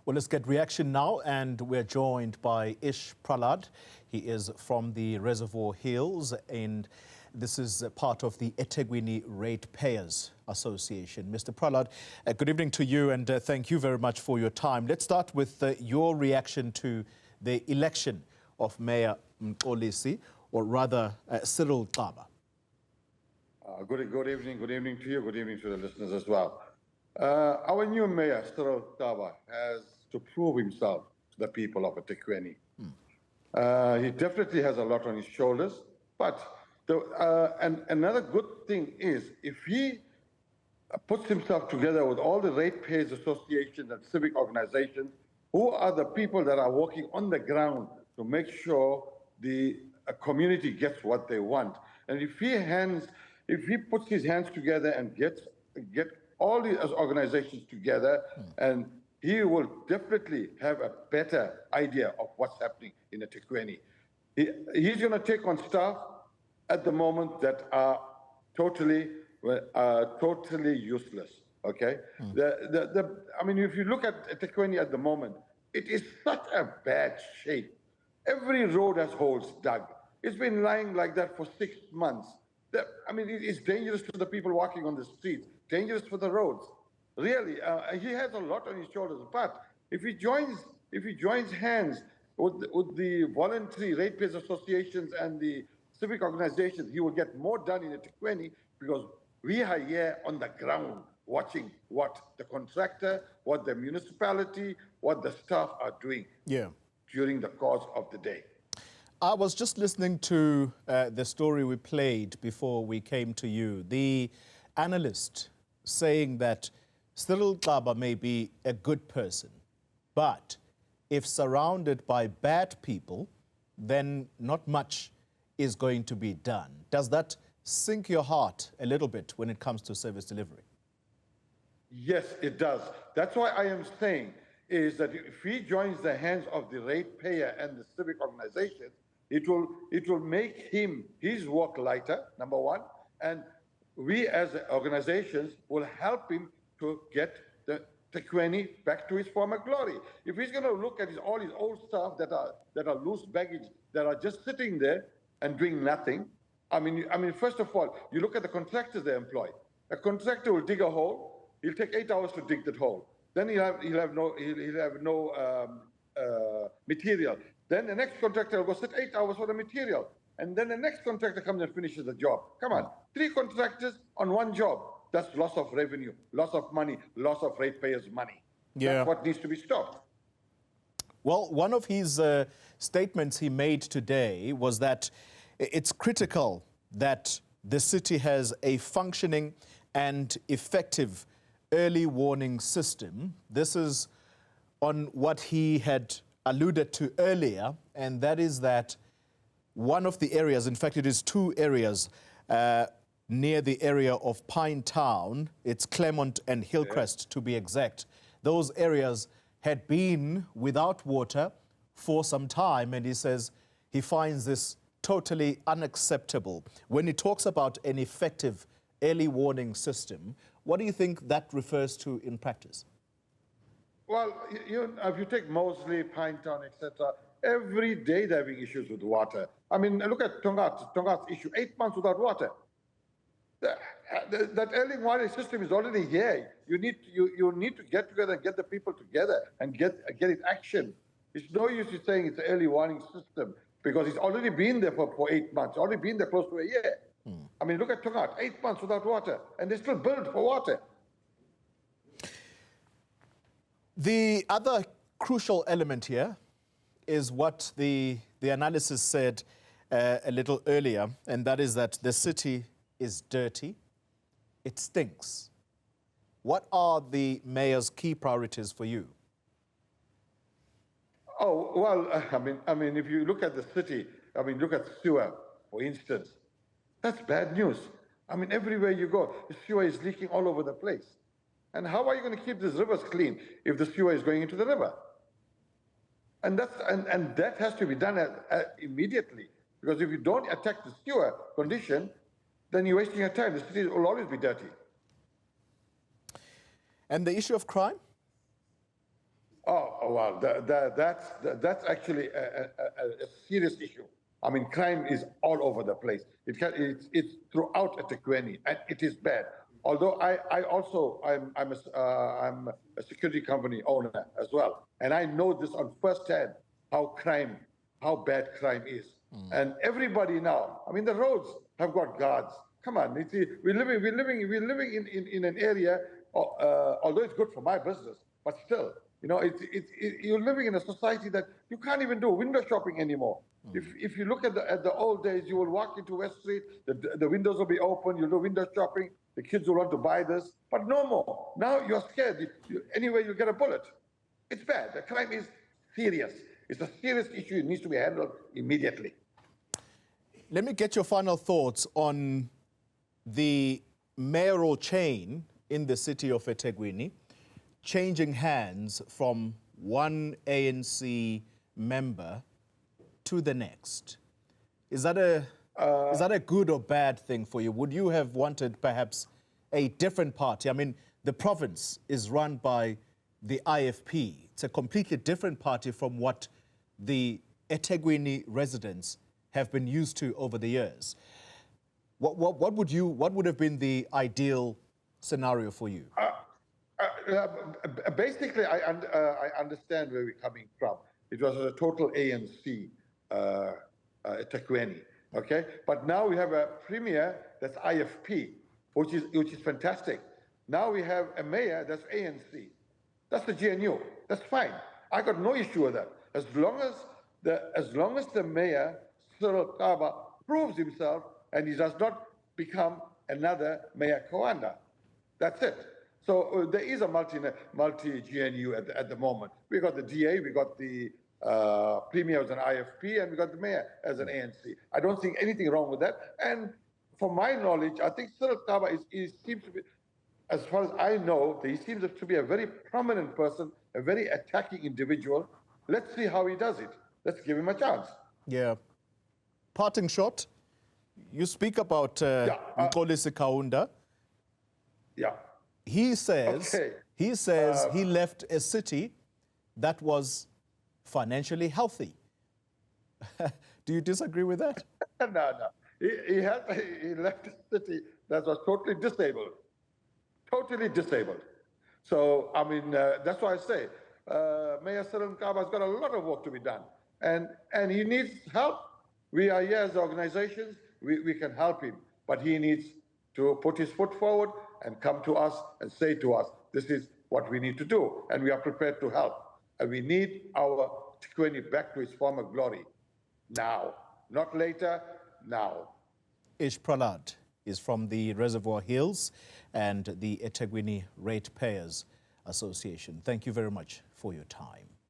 Well, let's get reaction now, and we're joined by Praladh. He is from the Reservoir Hills, and this is part of the eThekwini Ratepayers Association. Mr. Praladh, good evening to you, and thank you very much for your time. Let's start with your reaction to the election of Mayor Mxolisi, or rather Cyril Xaba. Good evening to you, good evening to the listeners as well. Our new mayor, Cyril Xaba, has to prove himself to the people of eThekwini. He definitely has a lot on his shoulders, but and another good thing is if he puts himself together with all the ratepayers associations and civic organizations, who are the people that are working on the ground to make sure the community gets what they want. And if he puts his hands together and get all these organizations together, and he will definitely have a better idea of what's happening in eThekwini. He's going to take on staff at the moment that are totally useless. Okay, I mean, if you look at eThekwini at the moment, it is such a bad shape. Every road has holes dug. It's been lying like that for 6 months. I mean, it's dangerous to the people walking on the streets, dangerous for the roads. Really, he has a lot on his shoulders. But if he joins hands with the voluntary ratepayers associations and the civic organizations, he will get more done in eThekwini, because we are here on the ground watching what the contractor, what the municipality, what the staff are doing during the course of the day. I was just listening to the story we played before we came to you. The analyst saying that Cyril Xaba may be a good person, but if surrounded by bad people, then not much is going to be done. Does that sink your heart a little bit when it comes to service delivery? Yes, it does. That's why I am saying is that if he joins the hands of the ratepayer and the civic organization, it will make his work lighter, number one, and we as organizations will help him to get the eThekwini back to his former glory. If he's going to look at all his old stuff that are loose baggage, that are just sitting there and doing nothing, I mean, first of all, you look at the contractors they employ. A contractor will dig a hole. He'll take 8 hours to dig that hole. Then he'll have no material. Then the next contractor will go sit 8 hours for the material. And then the next contractor comes and finishes the job. Come on, 3 contractors on one job. That's loss of revenue, loss of money, loss of ratepayers' money. Yeah. That's what needs to be stopped. Well, one of his statements he made today was that it's critical that the city has a functioning and effective early warning system. This is on what he had alluded to earlier, and that is that one of the areas, in fact, it is 2 areas near the area of Pine Town, it's Claremont and Hillcrest to be exact. Those areas had been without water for some time, and he says he finds this totally unacceptable. When he talks about an effective early warning system, what do you think that refers to in practice? Well, if you take Mosley, Pine Town, etc., every day they're having issues with water. I mean, look at Tongaat's issue, 8 months without water. That early warning system is already here. You need to get together and get the people together and get it action. It's no use in saying it's an early warning system, because it's already been there for 8 months, already been there close to a year. I mean, look at Tongaat, 8 months without water, and they still billed for water. The other crucial element here is what the analysis said a little earlier, and that is that the city is dirty, it stinks. What are the mayor's key priorities for you? Oh, well, I mean, if you look at the city, I mean, look at sewer, for instance. That's bad news. I mean, everywhere you go, the sewer is leaking all over the place. And how are you going to keep these rivers clean if the sewer is going into the river? And that has to be done immediately, because if you don't attack the sewer condition, then you're wasting your time. The city will always be dirty. And the issue of crime? Oh, well, that's actually a serious issue. I mean, crime is all over the place. It's throughout eThekwini, and it is bad. Although I'm a security company owner as well, and I know this on firsthand how bad crime is. And everybody now, I mean, the roads have got guards. Come on, we're living in an area. Although it's good for my business, but still, you know, you're living in a society that you can't even do window shopping anymore. If you look at the old days, you will walk into West Street, the windows will be open, you'll do window shopping, the kids will want to buy this, but no more. Now you're scared. Anyway, you'll get a bullet. It's bad. The crime is serious. It's a serious issue. It needs to be handled immediately. Let me get your final thoughts on the mayoral chain in the city of eThekwini, changing hands from one ANC member to the next. Is that a good or bad thing for you? Would you have wanted perhaps a different party? I mean, the province is run by the IFP. It's a completely different party from what the eThekwini residents have been used to over the years. What would have been the ideal scenario for you? Basically, I understand where we're coming from. It was a total ANC eThekwini, okay? But now we have a premier that's IFP, which is fantastic. Now we have a mayor that's ANC. That's the GNU. That's fine. I got no issue with that. As long as the mayor Cyril Xaba proves himself and he does not become another Mayor Kaunda. That's it. So there is a multi-GNU at the moment. We got the DA, we got the Premier as an IFP, and we got the Mayor as an ANC. I don't think anything wrong with that. And from my knowledge, I think Cyril Xaba seems to be, as far as I know, he seems to be a very prominent person, a very attacking individual. Let's see how he does it. Let's give him a chance. Yeah. Parting shot, you speak about Mxolisi Kaunda. Yeah. He says he left a city that was financially healthy. Do you disagree with that? No. He left a city that was totally disabled. Totally disabled. So, I mean, that's why I say Mayor Cyril Xaba has got a lot of work to be done. And he needs help. We are here as organizations. We can help him. But he needs to put his foot forward and come to us and say to us, this is what we need to do. And we are prepared to help. And we need our eThekwini back to its former glory. Now. Not later, now. Praladh is from the Reservoir Hills and the eThekwini Ratepayers Association. Thank you very much for your time.